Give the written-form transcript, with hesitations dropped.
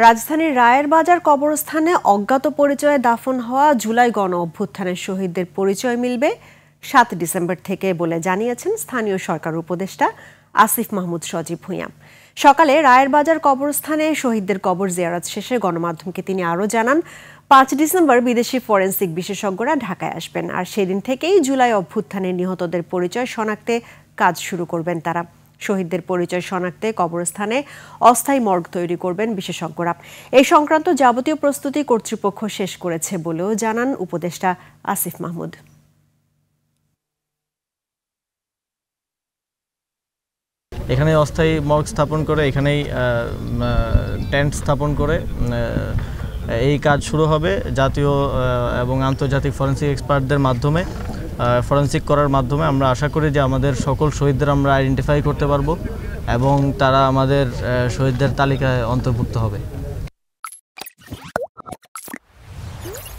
রাজধানীর রায়ের বাজার কবরস্থানে অজ্ঞাত পরিচয়ে দাফন হওয়া জুলাই গণ অভ্যুত্থানের শহীদদের পরিচয় মিলবে ৭ ডিসেম্বর থেকে বলে জানিয়েছেন স্থানীয় সরকার উপদেষ্টা আসিফ মাহমুদ সজীব ভূঁইয়া। সকালে রায়ের বাজার কবরস্থানে শহীদদের কবর জিয়ারত শেষে গণমাধ্যমকে তিনি আরও জানান, ৫ ডিসেম্বর বিদেশি ফরেনসিক বিশেষজ্ঞরা ঢাকায় আসবেন, আর সেদিন থেকেই জুলাই অভ্যুত্থানের নিহতদের পরিচয় শনাক্তে কাজ শুরু করবেন তারা। শহীদদের পরিচয় শনাক্তে কবরস্থানে অস্থায়ী মর্গ তৈরি করবেন বিশেষজ্ঞরা। এই সংক্রান্ত যাবতীয় প্রস্তুতি কর্তৃপক্ষ শেষ করেছে বলেও জানান উপদেষ্টা আসিফ মাহমুদ। এখানে অস্থায়ী মর্গ স্থাপন করে, এখানেই টেন্ট স্থাপন করে এই কাজ শুরু হবে। জাতীয় এবং আন্তর্জাতিক ফরেনসিক এক্সপার্টদের মাধ্যমে ফরেনসিক করার মাধ্যমে আমরা আশা করি যে আমাদের সকল শহীদদের আমরা আইডেন্টিফাই করতে পারবো এবং তারা আমাদের শহীদদের তালিকায় অন্তর্ভুক্ত হবে।